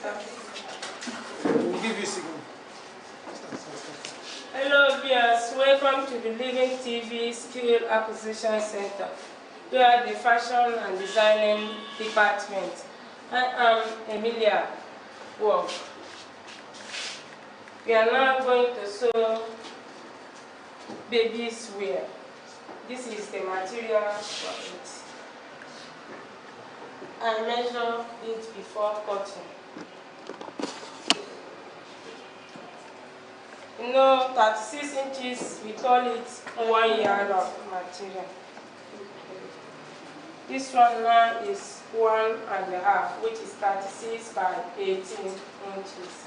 We'll give you a signal. Hello viewers, welcome to the Living TV Skill Acquisition Center. We are the Fashion and Designing Department. I am Emilia Wong. We are now going to sew baby's wear. This is the material for it. I measure it before cutting. 36 inches, we call it 1 yard of material. This one now is 1.5, which is 36 by 18 inches.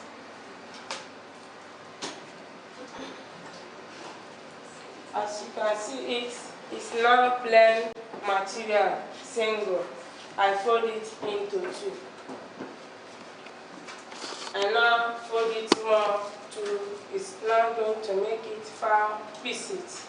As you can see, it's now plain material, single. I fold it into 2. I now fold it more to, it's now going to make it 5 pieces.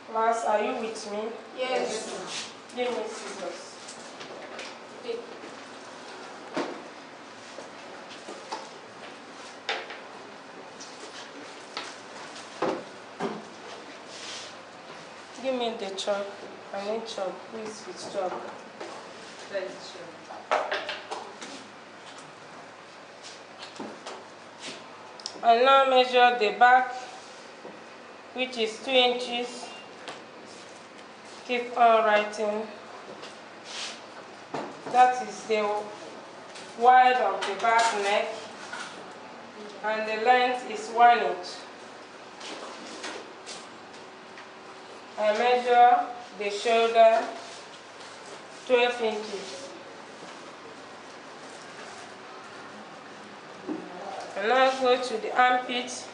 Class, are you with me? Yes. Give me scissors. Take. Give me the chalk. I need chalk, please, with chalk. Let's I now measure the back, which is 2 inches. Keep on writing. That is the wide of the back neck, and the length is 1 inch. I measure the shoulder 12 inches. And now go to the armpit,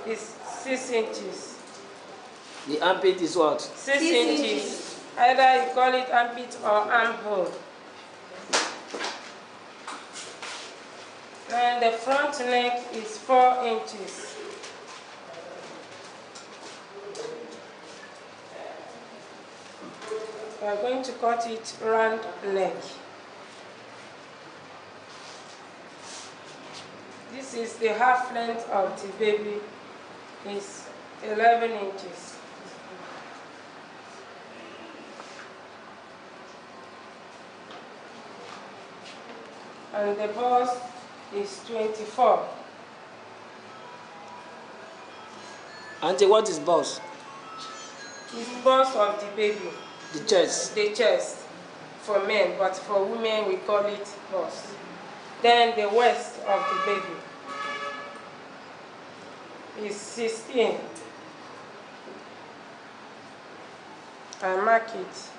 is 6 inches. The armpit is what? 6 inches. Either you call it armpit or armhole. And the front neck is 4 inches. We are going to cut it round neck. This is the half length of the baby. It's 11 inches. And the bust is 24. Auntie, what is bust? It's bust of the baby. The chest. The chest for men, but for women we call it bust. Then the waist of the baby is 16. I mark it.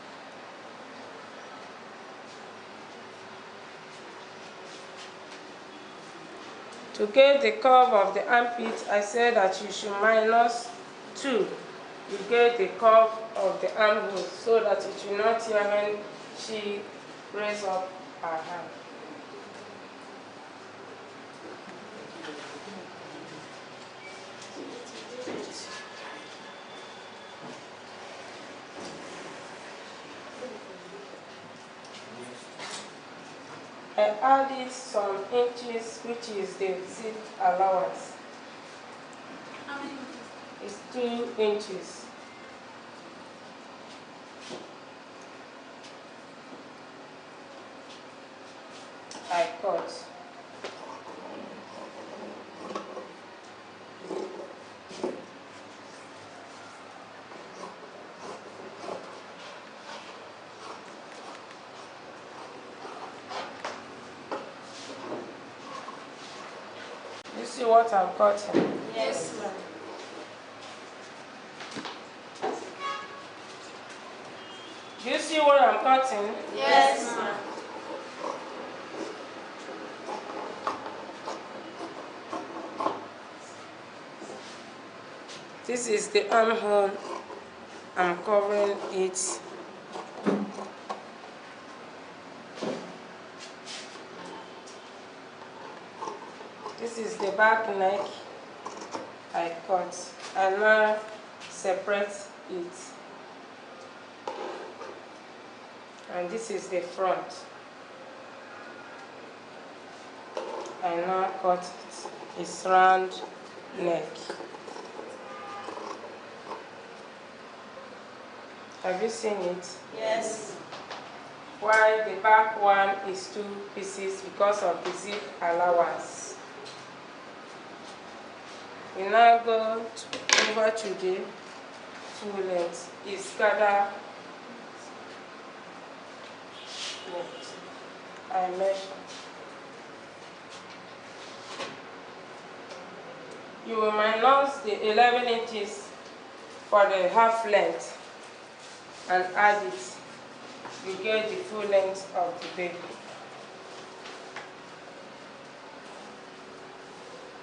To get the curve of the armpit, I said that you should minus 2. You get the curve of the armhole so that it will not hear when she raises up her hand. I added some inches, which is the zip allowance. How many? It's 2 inches. I cut. You see what I'm cutting? Yes, ma'am. Do you see what I'm cutting? Yes, ma'am. This is the armhole. I'm covering it. This is the back neck I cut. I now separate it. And this is the front. I now cut it. It's round neck. Have you seen it? Yes. While the back one is 2 pieces because of the zip allowance. We now go over to the full length. It's gather length. I measure. You will minus the 11 inches for the half length and add it. You get the full length of the baby.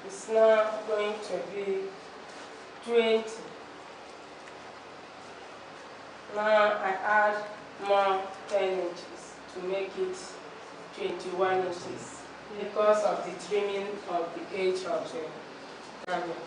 It's now going to be 20. Now I add more 10 inches to make it 21 inches because of the trimming of the edge of the garment.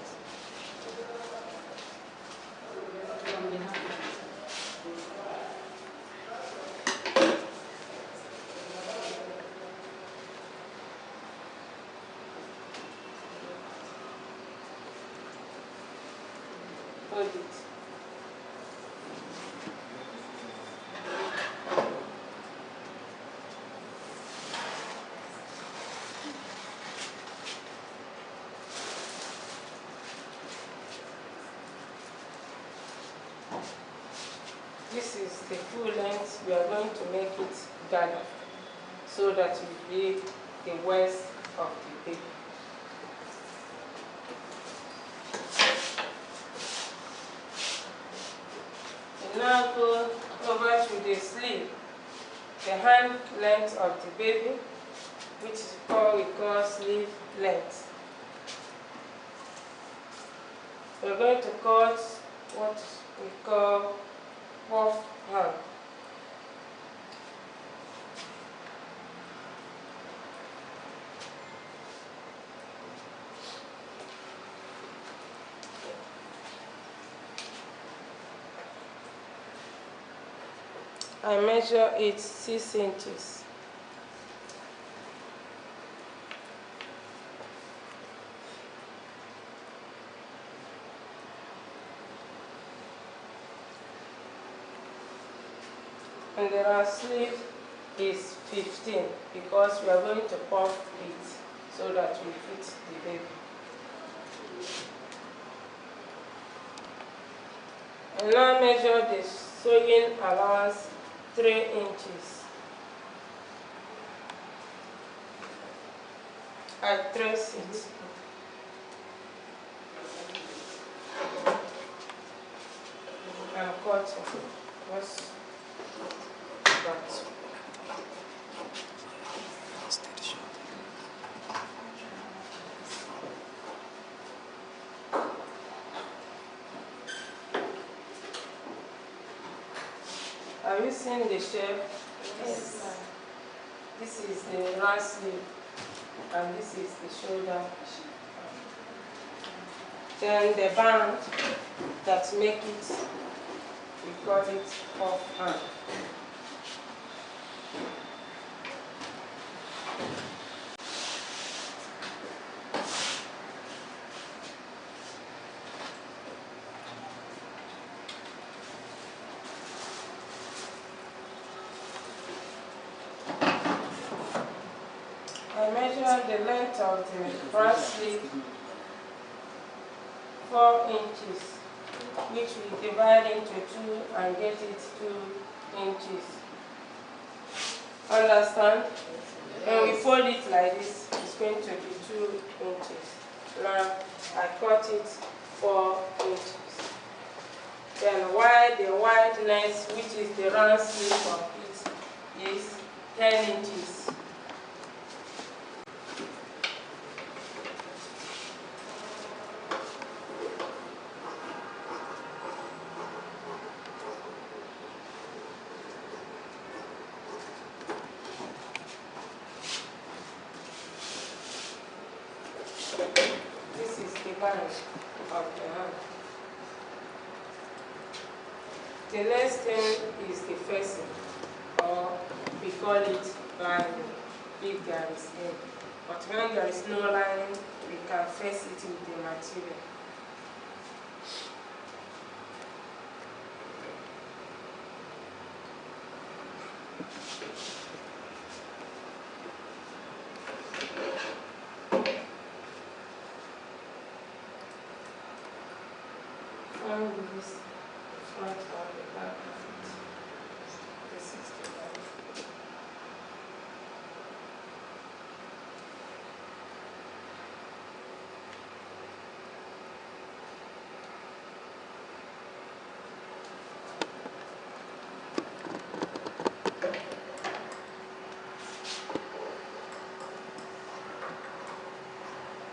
Hold it. This is the full length. We are going to make it gather so that it will be the waist of the baby. We now go over to the sleeve, the hand length of the baby, which is we call sleeve length. We're going to cut what we call puff hand. I measure it 6 inches. And the round sleeve is 15 because we are going to puff it so that we fit the baby. And now measure the sewing allowance 3 inches. I trace it. And cut it. What's that? Have you seen the shape? Yes. This is the round sleeve and this is the shoulder. Then the band that make it, we call it puff hand. I measure the length of the front sleeve 4 inches, which we divide into 2 and get it 2 inches. Understand? When we fold it like this, it's going to be 2 inches. Now I cut it 4 inches. Then while the wideness, which is the round sleeve of it, is 10 inches. This is the band of the hand. The next thing is the facing, or we call it lining, if there is any. But when there is no lining, we can face it with the material. And this front of the back of it. This is the back.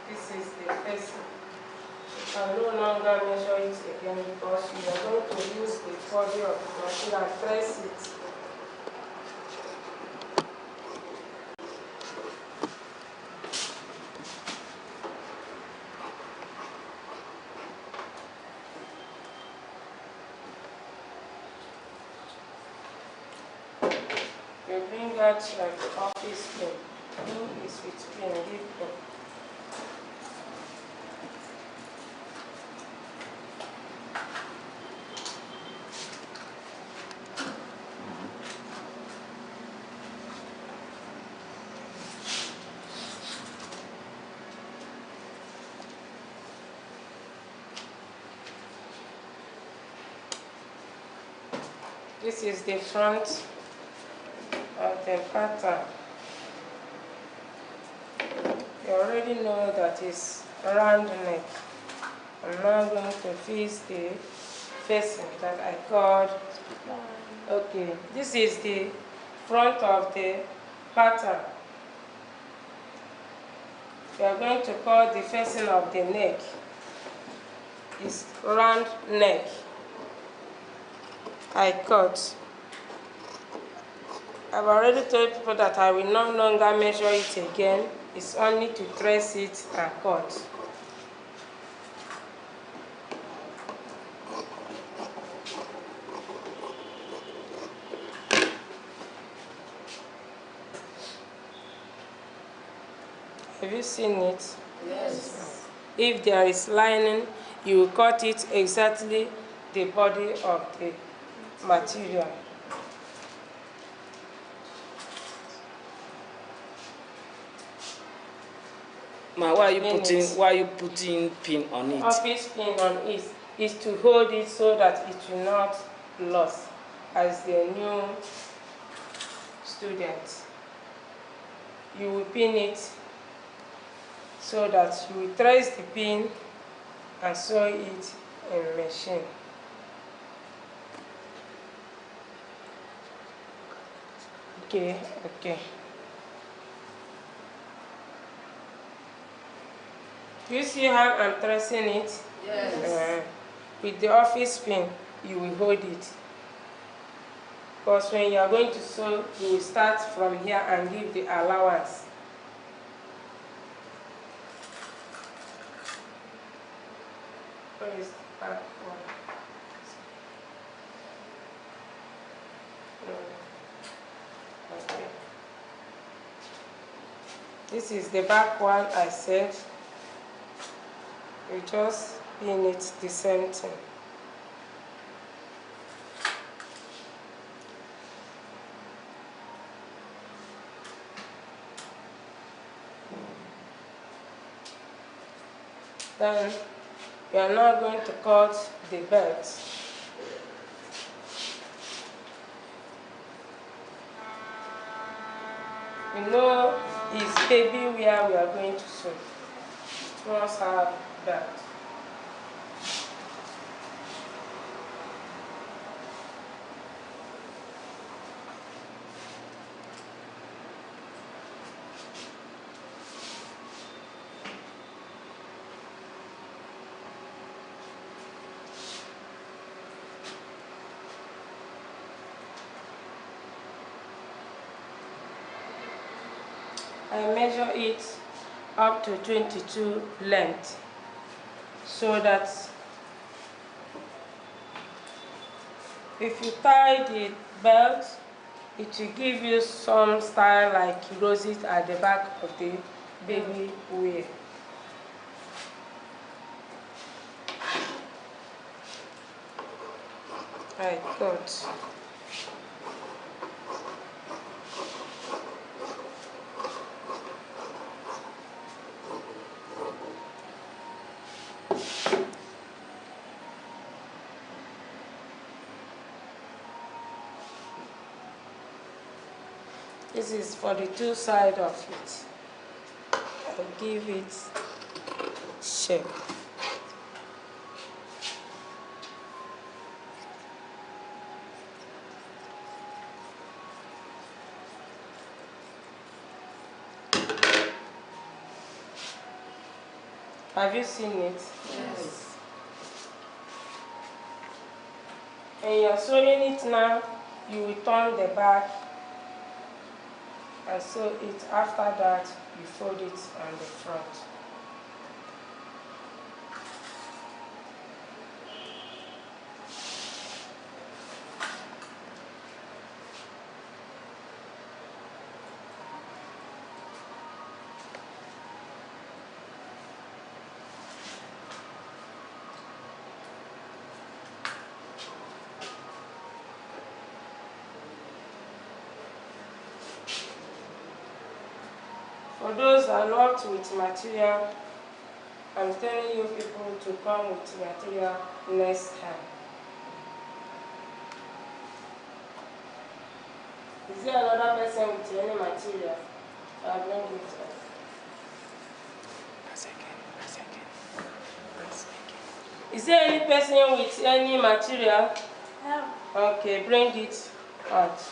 This is the facing. You can no longer measure it again because you are going to use the body of the machine and press it. You bring out like the office pin. Pin is with pin, leave pin. This is the front of the pattern. You already know that it's round neck. I'm now going to fix the facing that I called. Okay, this is the front of the pattern. We are going to call the facing of the neck. It's round neck. I cut. I've already told people that I will no longer measure it again. It's only to trace it and cut. Have you seen it? Yes. If there is lining, you will cut it exactly the body of the material. Ma, why are you putting pin on it? Office pin on it is to hold it so that it will not lose as the new student. You will pin it so that you will trace the pin and sew it in machine. Okay. Do you see how I'm tracing it? Yes. With the office pin, you will hold it. Because when you are going to sew, you will start from here and give the allowance. Where is the back one? Okay. This is the back one I said. You just pin it the same thing. Then we are now going to cut the belt. You know, it's baby where we are going to sew. It must have belt. I measure it up to 22 length so that If you tie the belt, it will give you some style like roses at the back of the baby wear. Right, good. This is for the two sides of it. I'll give it shape. Have you seen it? Yes. And you're sewing it now, you will turn the back and sew it. After that, you fold it on the front. For those that are not with material, I'm telling you people to come with material next time. Is there another person with any material? I'll bring it up. Is there any person with any material? Yeah. Okay, bring it out.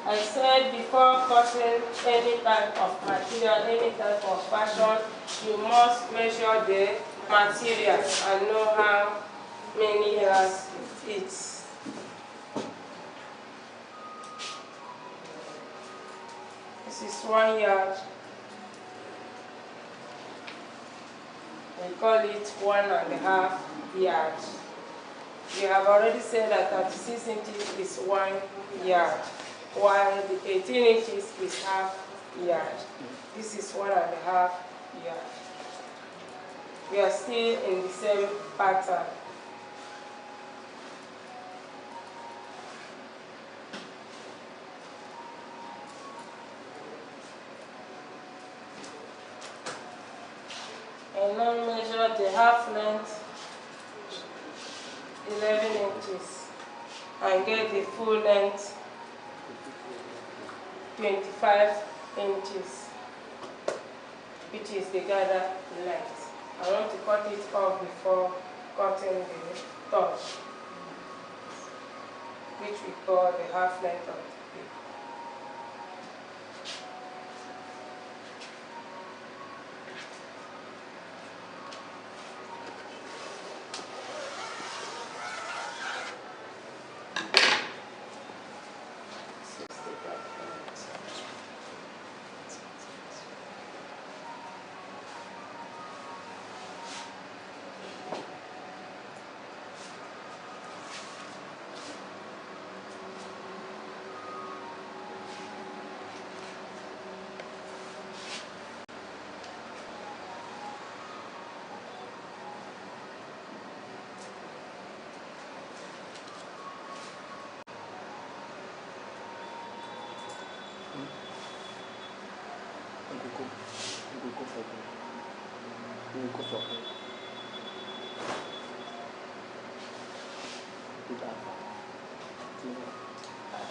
I said before cutting any type of material, any type of fashion, you must measure the material and know how many yards it is. This is 1 yard. We call it 1.5 yards. We have already said that 36 inches is 1 yard, while the 18 inches is half yard. This is 1.5 yard. We are still in the same pattern. And now measure the half length, 11 inches, and get the full length, 25 inches, which is the gather length. I want to cut it off before cutting the touch, which we call the half length of the paper.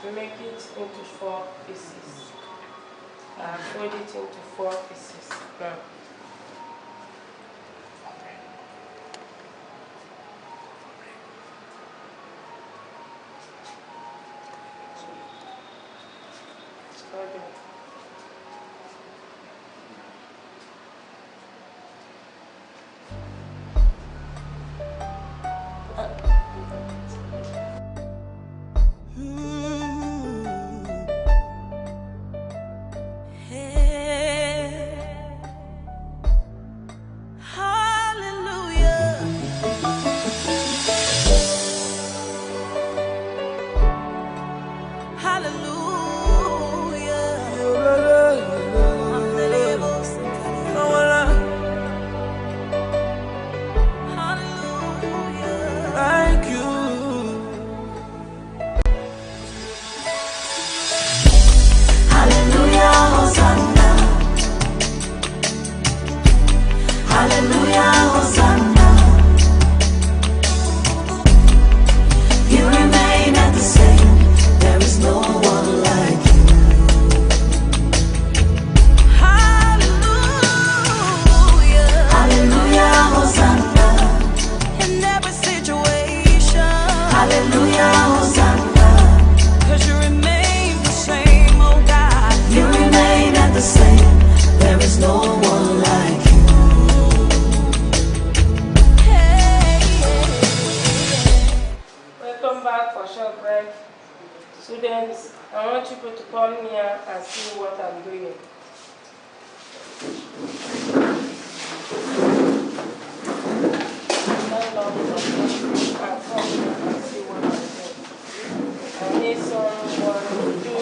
We make it into 4 pieces. Fold it into 4 pieces. Now, the same. There is no one like you. Welcome back for short break. Students, I want you to come here and see what I'm doing. Stand up and come here and see what I'm doing. I need someone to do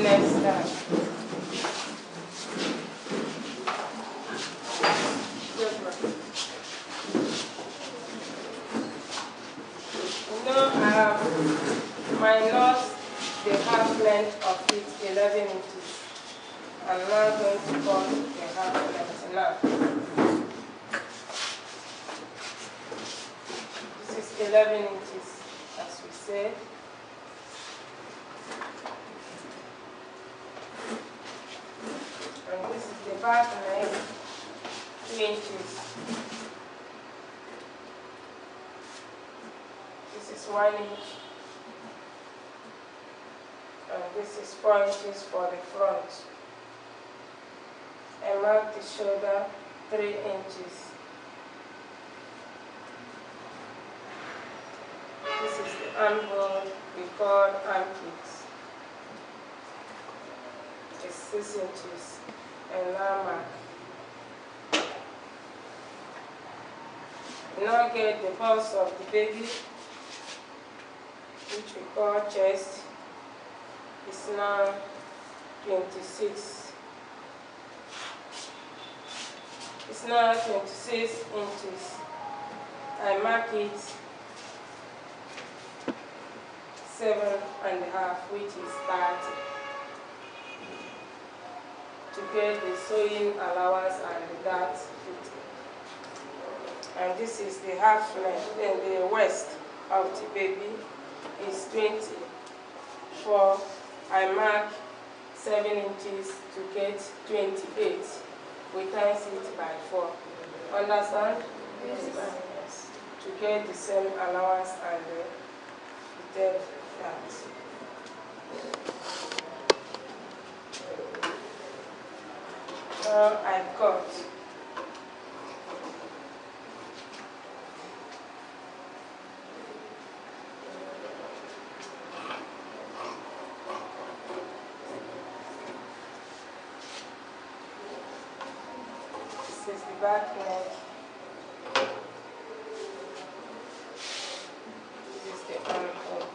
next time. I have minus the half length of it, 11 inches. I'm now going to cut the half length now. This is 11 inches, as we said. And this is the back length, 2 inches. This is 1 inch. And this is 4 inches for the front. I mark the shoulder 3 inches. This is the armhole we call armpits. It's 6 inches. And now mark. Now get the pulse of the baby, which we call chest. It's now 26. It's now 26 inches. I mark it 7.5, which is 30. To get the sewing allowance and the dart fitting. And this is the half length. Then the waist of the baby is 24. I mark 7 inches to get 28. We times it by 4. Understand? Yes. Yes. To get the same allowance and the depth that. Now I cut. This is the back neck. This is the armhole.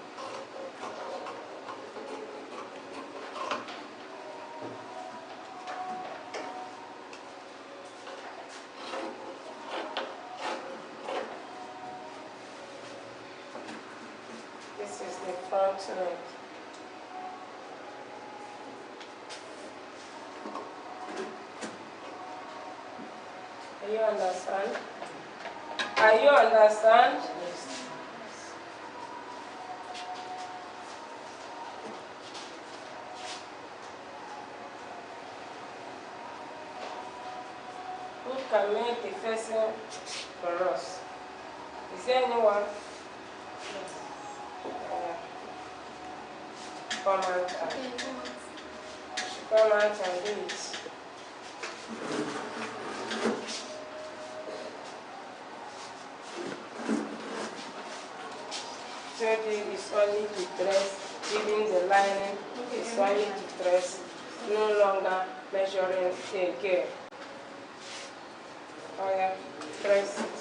This is the front neck. Are you understand? Are you understand? Yes. Who can make the facing for us? Is there anyone? Yes. Come out and do it. Surgery is only to dress, giving the lining is only to dress, no longer measuring again. Oh yeah, dress it.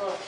Oh.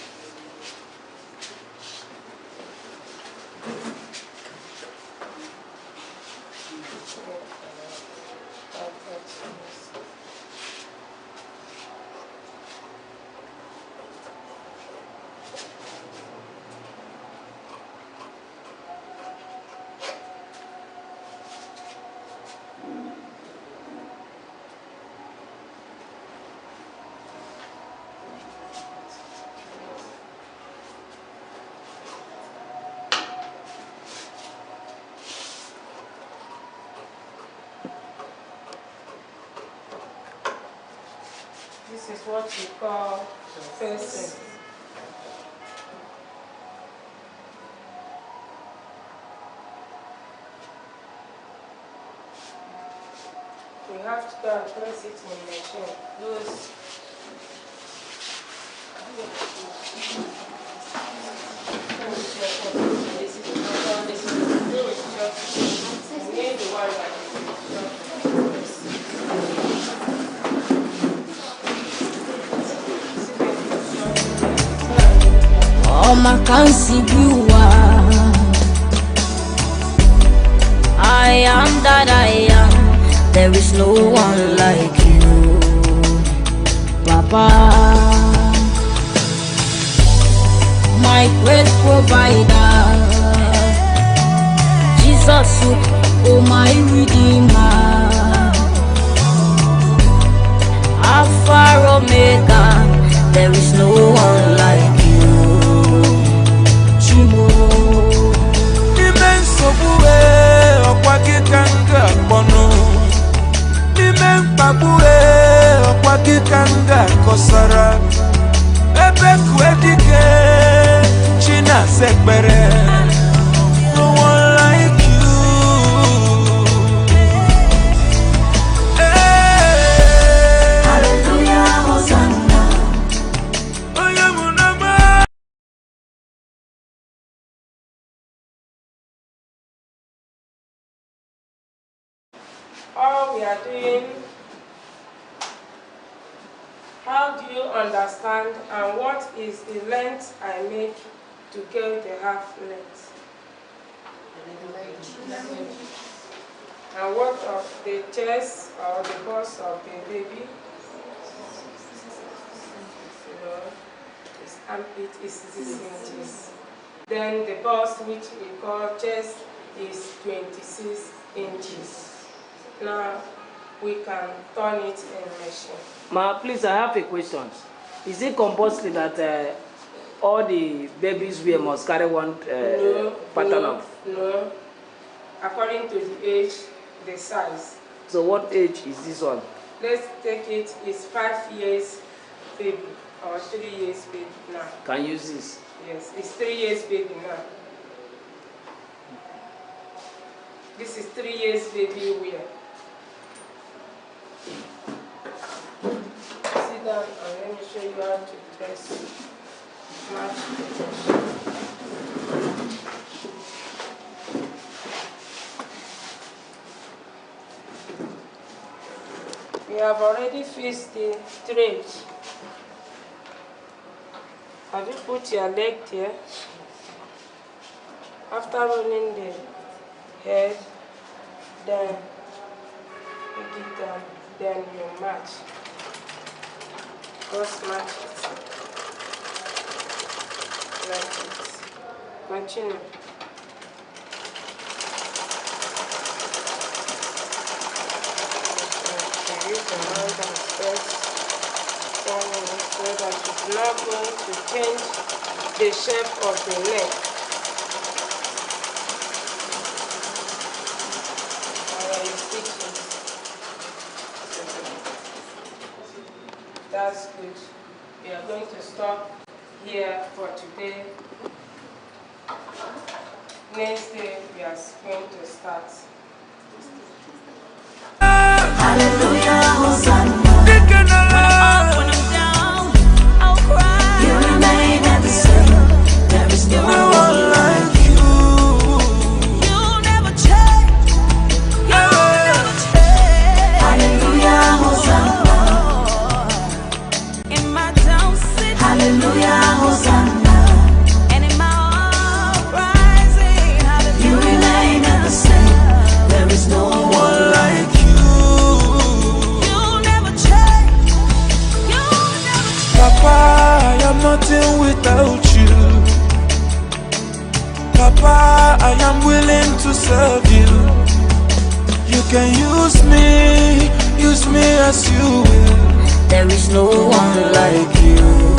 This is what we call facing. We have to go and place it in the machine. Those Ọma ka nsi bi ụwa. I am that I am. There is no one like you, Papa. My great provider, Jesus, oh my Redeemer, Alpha Omega. There is no one like you, Chimo. Immense bue okwakikanga bono. Immense bue okwakikanga kosara. Ebe kwedike china sekbere. No one like you. Hallelujah, Hosanna. Oyamunama. all we are doing. How do you understand, and what is the length I make to get the half length? And what of the chest or the bust of the baby? His armpit is 6 inches. Then the bust, which we call chest, is 26 inches. Now we can turn it in machine. Ma, please, I have a question. Is it compulsory that all the babies we must carry one pattern of? No. According to the age, the size. So what age is this one? Let's take it, it's 5 years baby or 3 years baby now. Can you use this? Yes, it's 3 years baby now. This is 3 years baby wear. Sit down and let me show you how to dress. Match the dress. We have already fixed the thread. Have you put your leg there? After rolling the head, then put it down, then you match. Cross match it. Like it. Continue. Use the hand and press forward so that it's not going to change the shape of the neck. Alright, stitch it. That's good. We are going to stop here for today. Next day we are going to start. Hallelujah, Hosanna. You remain at the same. There is no one like you. You'll never change. You'll never change. Hallelujah, Hosanna. In my down city Hallelujah, Hosanna. and in my uprising, You remain at the same. There is no one like you. you'll never change. You'll never change. Papa, I am nothing without you. Papa, I am willing to serve you. You can use me as you will. There is no one like you.